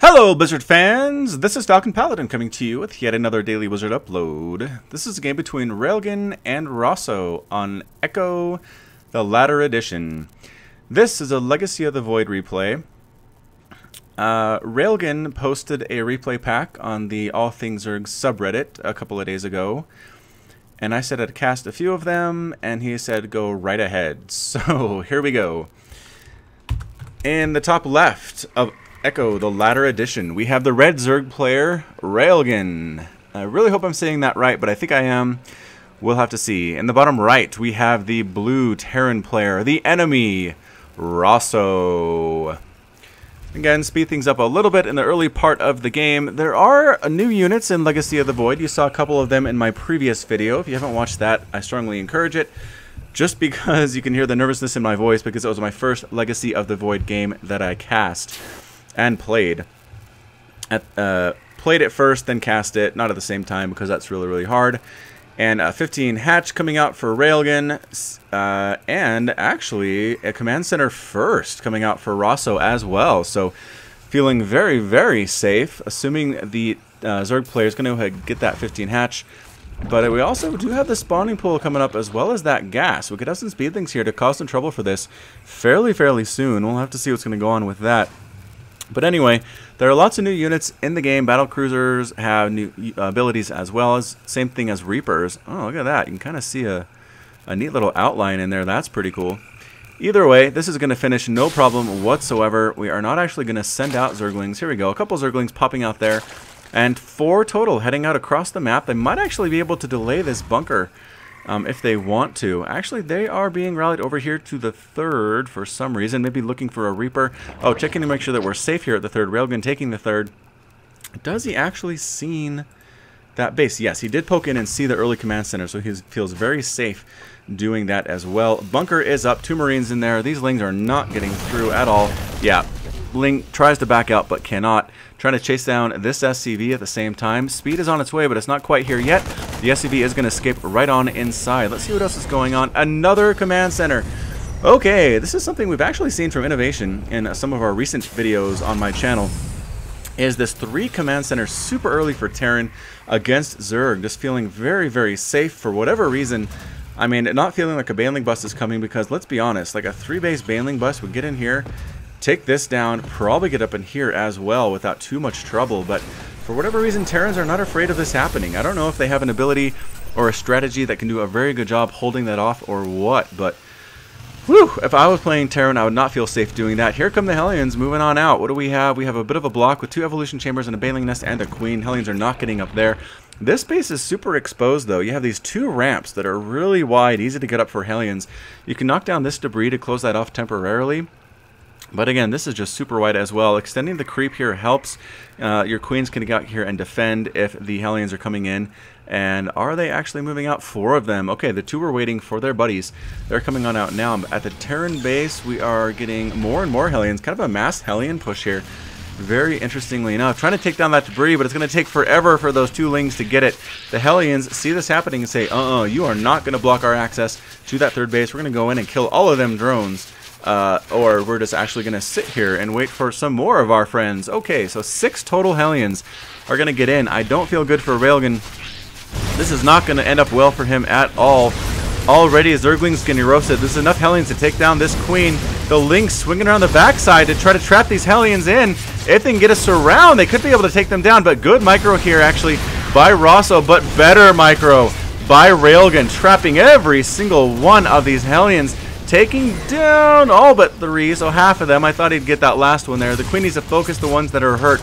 Hello Blizzard fans, this is FalconPaladin coming to you with yet another daily Wizard upload. This is a game between Railgan and Rosso on Echo, the latter edition. This is a Legacy of the Void replay. Railgan posted a replay pack on the All Things Zerg subreddit a couple of days ago. And I said I'd cast a few of them, and he said go right ahead. So here we go. In the top left of Echo, the latter edition, we have the red Zerg player, Railgan. I really hope I'm saying that right, but I think I am. We'll have to see. In the bottom right, we have the blue Terran player, the enemy, Rosso. Again, speed things up a little bit in the early part of the game. There are new units in Legacy of the Void. You saw a couple of them in my previous video. If you haven't watched that, I strongly encourage it. Just because you can hear the nervousness in my voice, because it was my first Legacy of the Void game that I cast and played. Played it first, then cast it, not at the same time because that's really hard. And 15 hatch coming out for Railgan, and actually a command center first coming out for Rosso as well. So feeling very safe, assuming the Zerg player is going to get that 15 hatch. But we also do have the spawning pool coming up as well as that gas. We could have some speed things here to cause some trouble for this fairly soon. We'll have to see what's going to go on with that. But anyway, there are lots of new units in the game. Battle cruisers have new abilities as well as same thing as Reapers. Oh, look at that. You can kind of see a neat little outline in there. That's pretty cool. Either way, this is going to finish no problem whatsoever. We are not actually going to send out Zerglings. Here we go. A couple Zerglings popping out there. And 4 total heading out across the map. They might actually be able to delay this bunker if they want to. Actually, they are being rallied over here to the 3rd for some reason. Maybe looking for a Reaper. Oh, checking to make sure that we're safe here at the 3rd. Railgun taking the 3rd. Does he actually seen that base? Yes, he did poke in and see the early command center, so he feels very safe doing that as well. Bunker is up. 2 Marines in there. These Lings are not getting through at all. Yeah, Ling tries to back out but cannot. Trying to chase down this SCV at the same time. Speed is on its way, but it's not quite here yet. The SCV is going to escape right on inside. Let's see what else is going on. Another command center. Okay, this is something we've actually seen from Innovation in some of our recent videos on my channel. Is this 3 command centers super early for Terran against Zerg. Just feeling very safe for whatever reason. I mean, not feeling like a Baneling bust is coming because, let's be honest, like a 3-base Baneling bust would get in here, take this down, probably get up in here as well without too much trouble. But for whatever reason, Terrans are not afraid of this happening. I don't know if they have an ability or a strategy that can do a very good job holding that off or what, but whew, if I was playing Terran, I would not feel safe doing that. Here come the Hellions moving on out. What do we have? We have a bit of a block with 2 evolution chambers and a Baneling nest and a queen. Hellions are not getting up there. This base is super exposed though. You have these 2 ramps that are really wide, easy to get up for Hellions. You can knock down this debris to close that off temporarily. But again, this is just super wide as well. Extending the creep here helps. Your queens can get out here and defend if the Hellions are coming in. And are they actually moving out? 4 of them. Okay, the 2 were waiting for their buddies. They're coming on out now. At the Terran base, we are getting more and more Hellions. Kind of a mass Hellion push here. Very interestingly enough. Trying to take down that debris, but it's going to take forever for those 2 Lings to get it. The Hellions see this happening and say, you are not going to block our access to that 3rd base. We're going to go in and kill all of them drones. Or we're just actually going to sit here and wait for some more of our friends. Okay, so 6 total Hellions are going to get in. I don't feel good for Railgan. This is not going to end up well for him at all. Already Zerglings getting roasted. There's enough Hellions to take down this queen. The Lynx swinging around the backside to try to trap these Hellions in. If they can get a surround, they could be able to take them down. But good micro here actually by Rosso, but better micro by Railgan, trapping every single one of these Hellions. Taking down all but 3, so half of them. I thought he'd get that last one there. The queen needs to focus the ones that are hurt.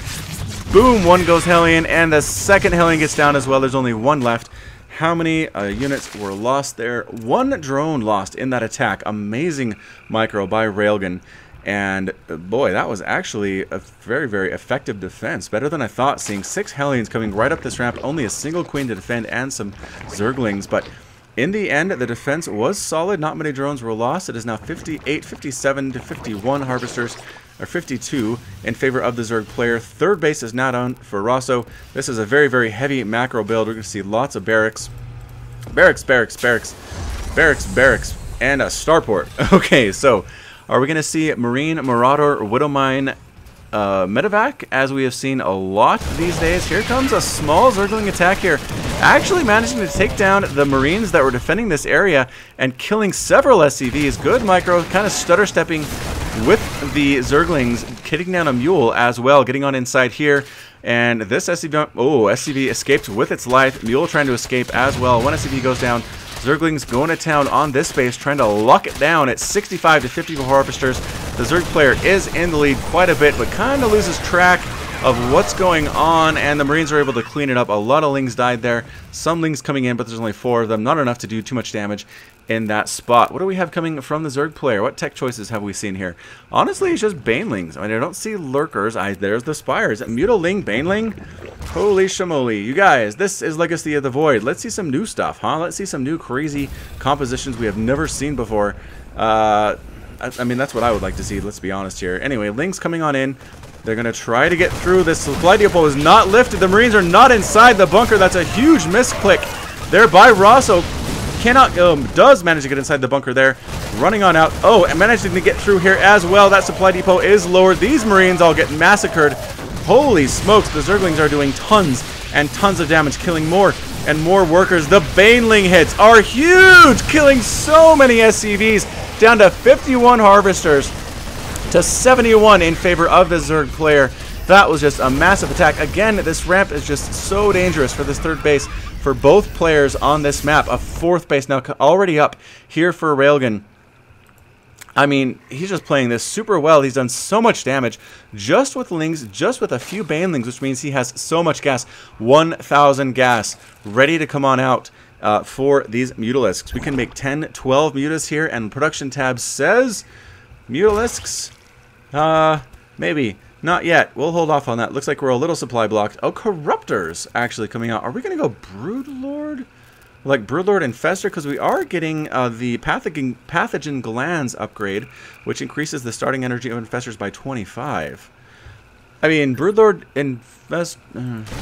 Boom, 1 goes Hellion, and the 2nd Hellion gets down as well. There's only 1 left. How many units were lost there? 1 drone lost in that attack. Amazing micro by Railgan. And boy, that was actually a very effective defense. Better than I thought, seeing 6 Hellions coming right up this ramp. Only a single queen to defend and some Zerglings, but in the end, the defense was solid. Not many drones were lost. It is now 58, 57 to 51 harvesters, or 52 in favor of the Zerg player. 3rd base is now down for Rosso. This is a very heavy macro build. We're going to see lots of barracks, and a starport. Okay, so are we going to see Marine, Marauder, Widowmine, medevac, as we have seen a lot these days. Here comes a small Zergling attack here, actually managing to take down the Marines that were defending this area and killing several SCVs. Good micro, kind of stutter stepping with the Zerglings, hitting down a mule as well, getting on inside here. And this SCV, SCV escaped with its life. Mule trying to escape as well. One SCV goes down. Zerglings going to town on this base, trying to lock it down at 65 to 50 for Harvesters. The Zerg player is in the lead quite a bit, but kind of loses track of what's going on, and the Marines are able to clean it up. A lot of Lings died there. Some Lings coming in, but there's only 4 of them. Not enough to do too much damage in that spot. What do we have coming from the Zerg player? What tech choices have we seen here? Honestly, it's just Banelings. I mean, I don't see Lurkers. There's the Spires. Mutiling, Baneling. Holy shamoly. You guys, this is Legacy of the Void. Let's see some new stuff, huh? Let's see some new crazy compositions we have never seen before. I mean, that's what I would like to see, let's be honest here. Anyway, Lings coming on in. They're going to try to get through. This supply depot is not lifted. The Marines are not inside the bunker. That's a huge misclick there by Rosso. Does manage to get inside the bunker there. Running on out. Oh, and managing to get through here as well. That supply depot is lowered. These Marines all get massacred. Holy smokes, the Zerglings are doing tons and tons of damage, killing more and more workers. The Baneling hits are huge, killing so many SCVs, down to 51 Harvesters to 71 in favor of the Zerg player. That was just a massive attack. Again, this ramp is just so dangerous for this third base for both players on this map. A fourth base now already up here for Railgan. I mean, he's just playing this super well. He's done so much damage just with Lings, just with a few Banelings, which means he has so much gas. 1,000 gas ready to come on out for these Mutalisks. We can make 10, 12 Mutas here, and production tab says Mutalisks. Maybe. Not yet. We'll hold off on that. Looks like we're a little supply blocked. Oh, Corruptors actually coming out. Are we going to go Broodlord? Like Broodlord Infestor, because we are getting the pathogen glands upgrade, which increases the starting energy of infestors by 25. I mean, Broodlord Infest...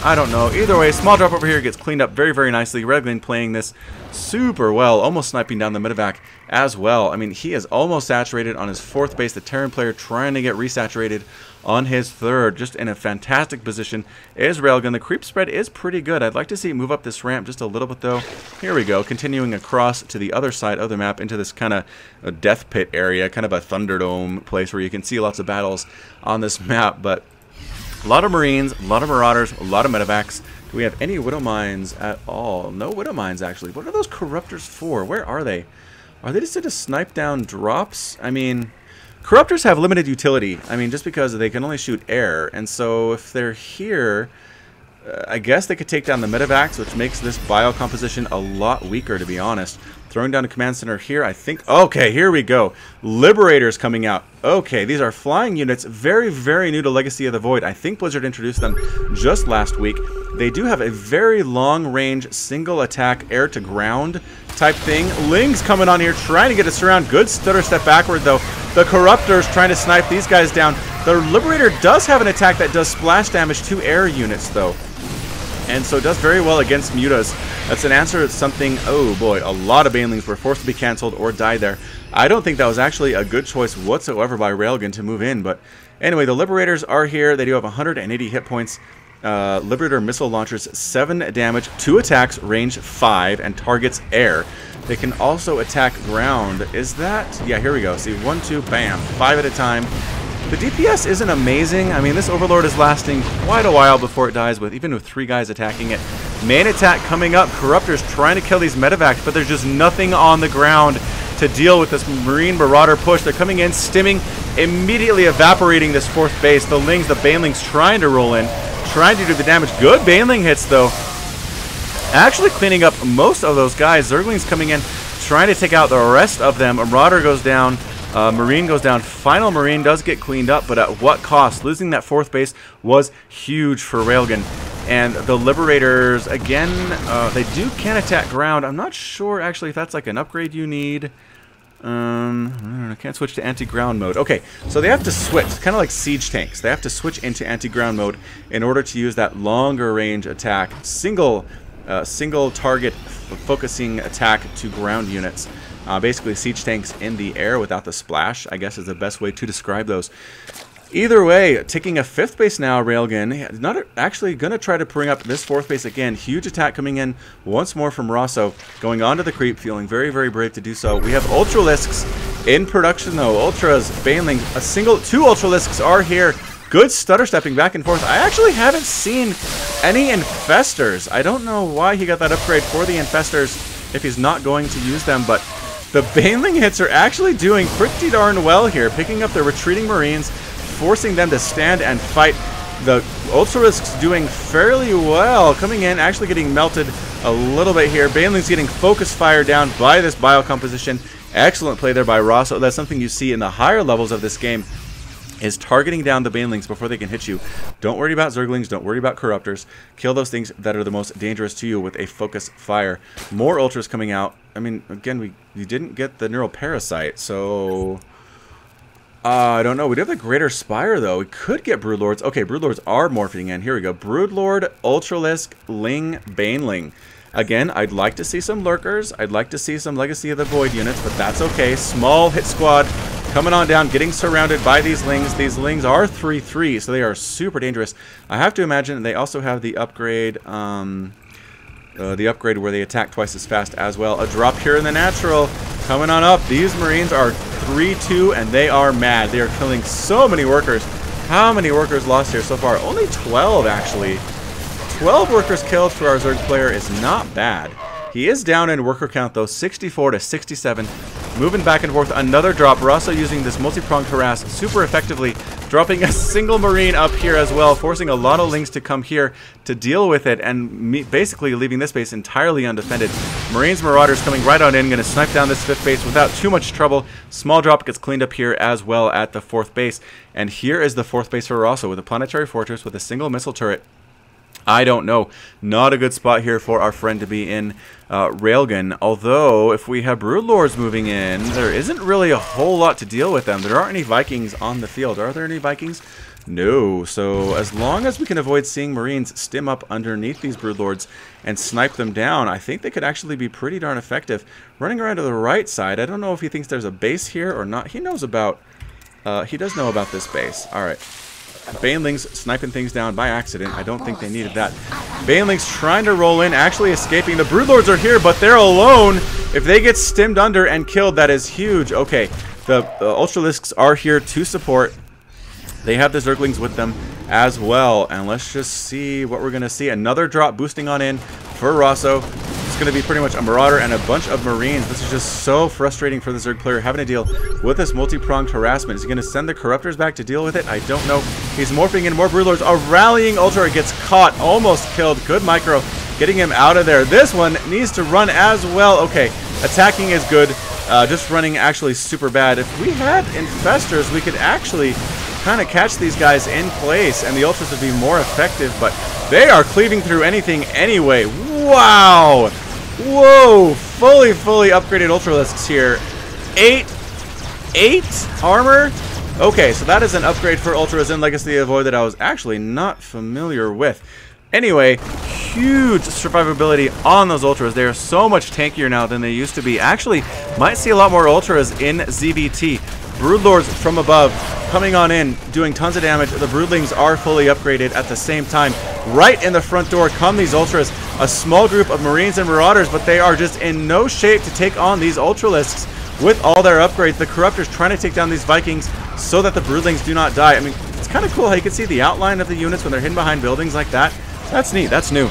I don't know. Either way, small drop over here gets cleaned up very, very nicely. Railgan playing this super well, almost sniping down the medevac as well. I mean, he is almost saturated on his fourth base. The Terran player trying to get resaturated on his third. Just in a fantastic position is Railgun. The creep spread is pretty good. I'd like to see it move up this ramp just a little bit, though. Here we go. Continuing across to the other side of the map into this kind of death pit area, kind of a Thunderdome place where you can see lots of battles on this map, but a lot of Marines, a lot of Marauders, a lot of medevacs. Do we have any Widow Mines at all? No Widow Mines, actually. What are those Corruptors for? Where are they? Are they just to snipe down drops? I mean, Corruptors have limited utility. I mean, just because they can only shoot air. And so if they're here, I guess they could take down the medevacs, which makes this bio composition a lot weaker, to be honest. Throwing down a command center here, I think... Okay, here we go. Liberators coming out. Okay, these are flying units. Very, very new to Legacy of the Void. I think Blizzard introduced them just last week. They do have a very long-range, single-attack, air-to-ground type thing. Lings coming on here, trying to get us around. Good stutter step backward, though. The Corruptors trying to snipe these guys down. The Liberator does have an attack that does splash damage to air units, though. And so does very well against Mutas. That's an answer to something... Oh boy, a lot of Banelings were forced to be cancelled or died there. I don't think that was actually a good choice whatsoever by Railgun to move in. But anyway, the Liberators are here. They do have 180 hit points. Liberator missile launchers, 7 damage, 2 attacks, range 5, and targets air. They can also attack ground. Is that... Yeah, here we go. See, 1, 2, bam. 5 at a time. The DPS isn't amazing. I mean, this Overlord is lasting quite a while before it dies, even with 3 guys attacking it. Main attack coming up. Corruptors trying to kill these medevacs, but there's just nothing on the ground to deal with this Marine Marauder push. They're coming in, stimming, immediately evaporating this fourth base. The Lings, the Banelings trying to roll in, trying to do the damage. Good Baneling hits, though. Actually cleaning up most of those guys. Zerglings coming in, trying to take out the rest of them. A Marauder goes down. Marine goes down. Final Marine does get cleaned up, but at what cost? Losing that fourth base was huge for Railgun. And the Liberators, again, they can attack ground. I'm not sure, actually, if that's like an upgrade you need. I can't switch to anti-ground mode. Okay, so they have to switch. It's kind of like siege tanks. They have to switch into anti-ground mode in order to use that longer range attack. Single target focusing attack to ground units. Basically siege tanks in the air without the splash, I guess, is the best way to describe those. Either way, taking a 5th base now, Railgan. Not actually going to try to bring up this 4th base again. Huge attack coming in once more from Rosso. Going on to the creep, feeling very, very brave to do so. We have Ultralisks in production, though. Ultras, Baneling, two Ultralisks are here. Good stutter stepping back and forth. I actually haven't seen any Infestors. I don't know why he got that upgrade for the Infestors if he's not going to use them, but the Baneling hits are actually doing pretty darn well here, picking up the retreating Marines, forcing them to stand and fight. The Ultralisks doing fairly well, coming in, actually getting melted a little bit here. Baneling's getting focus fire down by this biocomposition. Excellent play there by Rosso. That's something you see in the higher levels of this game, is targeting down the Banelings before they can hit you. Don't worry about Zerglings, don't worry about Corruptors. Kill those things that are the most dangerous to you with a focus fire. More Ultras coming out. I mean, again, we didn't get the Neural Parasite, so I don't know. We do have the Greater Spire, though. We could get Broodlords. Okay, Broodlords are morphing in. Here we go. Broodlord, Ultralisk, Ling, Baneling. Again, I'd like to see some Lurkers. I'd like to see some Legacy of the Void units, but that's okay. Small hit squad coming on down, getting surrounded by these Lings. These Lings are 3/3, so they are super dangerous. I have to imagine they also have the upgrade, where they attack twice as fast as well. A drop here in the natural coming on up. These Marines are 3-2, and they are mad. They are killing so many workers. How many workers lost here so far? Only 12, actually. 12 workers killed for our Zerg player is not bad. He is down in worker count, though, 64 to 67. Moving back and forth, another drop. Rosso using this multi-pronged harass super effectively, dropping a single Marine up here as well, forcing a lot of Lings to come here to deal with it, and basically leaving this base entirely undefended. Marines, Marauders coming right on in, going to snipe down this 5th base without too much trouble. Small drop gets cleaned up here as well at the 4th base. And here is the 4th base for Rosso with a Planetary Fortress with a single missile turret. I don't know. Not a good spot here for our friend to be in Railgun. Although, if we have Broodlords moving in, there isn't really a whole lot to deal with them. There aren't any Vikings on the field. Are there any Vikings? No. So, as long as we can avoid seeing Marines stim up underneath these Broodlords and snipe them down, I think they could actually be pretty darn effective. Running around to the right side, I don't know if he thinks there's a base here or not. He knows about... he does know about this base. Alright. Banelings sniping things down by accident. I don't think they needed that. Banelings trying to roll in, actually escaping. The Broodlords are here, but they're alone. If they get stimmed under and killed, that is huge. Okay, the Ultralisks are here to support. They have the Zerglings with them as well. And let's just see what we're going to see. Another drop boosting on in for Rosso. It's going to be pretty much a Marauder and a bunch of Marines. This is just so frustrating for the Zerg player having to deal with this multi-pronged harassment. Is he going to send the Corruptors back to deal with it? I don't know. He's morphing in more Broodlords. A rallying Ultra gets caught, almost killed. Good micro, getting him out of there. This one needs to run as well. Okay, attacking is good. Just running actually super bad. If we had Infestors, we could actually kind of catch these guys in place, and the Ultras would be more effective, but they are cleaving through anything anyway. Wow! Whoa! Fully upgraded Ultralisks here. 8 armor? Okay, so that is an upgrade for Ultras in Legacy of the Void that I was actually not familiar with. Anyway, huge survivability on those Ultras. They are so much tankier now than they used to be. Actually, might see a lot more Ultras in ZVT. Broodlords from above coming on in, doing tons of damage. The Broodlings are fully upgraded at the same time. Right in the front door come these Ultras. A small group of Marines and Marauders, but they are just in no shape to take on these Ultralisks with all their upgrades. The Corruptors trying to take down these Vikings so that the Broodlings do not die. I mean, it's kind of cool how you can see the outline of the units when they're hidden behind buildings like that. That's neat. That's new.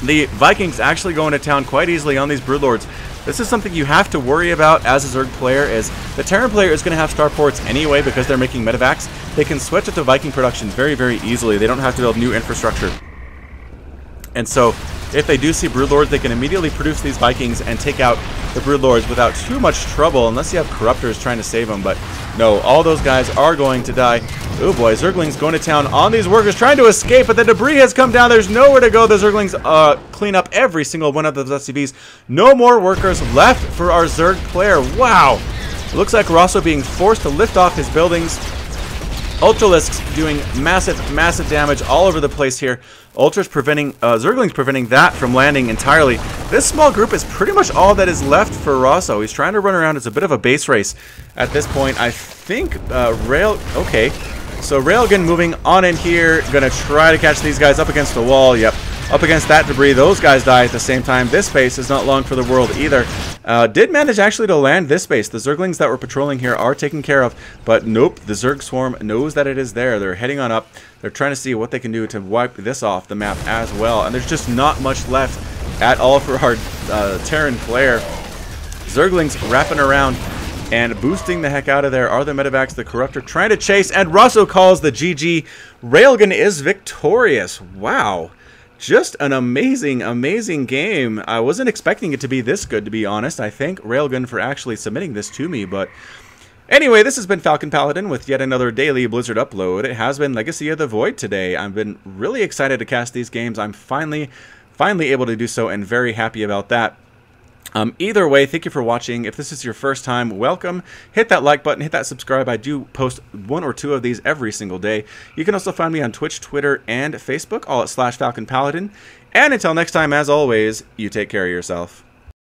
The Vikings actually go into town quite easily on these Broodlords. This is something you have to worry about as a Zerg player, is the Terran player is going to have starports anyway because they're making medevacs. They can switch it to Viking production very, very easily. They don't have to build new infrastructure. And so, if they do see Broodlords, they can immediately produce these Vikings and take out the Broodlords without too much trouble, unless you have Corruptors trying to save them. But no, all those guys are going to die. Oh boy, Zerglings going to town on these workers, trying to escape, but the debris has come down. There's nowhere to go. The Zerglings clean up every single one of those SCVs. No more workers left for our Zerg player. Wow. It looks like Rosso being forced to lift off his buildings. Ultralisks doing massive damage all over the place here. Ultras preventing, Zerglings preventing that from landing entirely. This small group is pretty much all that is left for Rosso. He's trying to run around. It's a bit of a base race at this point. I think, okay. So Railgan moving on in here, gonna try to catch these guys up against the wall. Yep, up against that debris. Those guys die at the same time. This base is not long for the world either. Did manage actually to land this base. The Zerglings that were patrolling here are taken care of, but nope, the Zerg swarm knows that it is there. They're heading on up. They're trying to see what they can do to wipe this off the map as well, and there's just not much left at all for our Terran player. Zerglings wrapping around and boosting the heck out of there are the Medivacs, the Corruptor trying to chase, and Rosso calls the GG. Railgan is victorious. Wow. Just an amazing, amazing game. I wasn't expecting it to be this good, to be honest. I thank Railgun for actually submitting this to me, but anyway, this has been FalconPaladin with yet another daily Blizzard upload. It has been Legacy of the Void today. I've been really excited to cast these games. I'm finally able to do so, and very happy about that. Either way, thank you for watching. If this is your first time, welcome. Hit that like button, hit that subscribe. I do post 1 or 2 of these every single day. You can also find me on Twitch, Twitter, and Facebook, all at /FalconPaladin. And until next time, as always, you take care of yourself.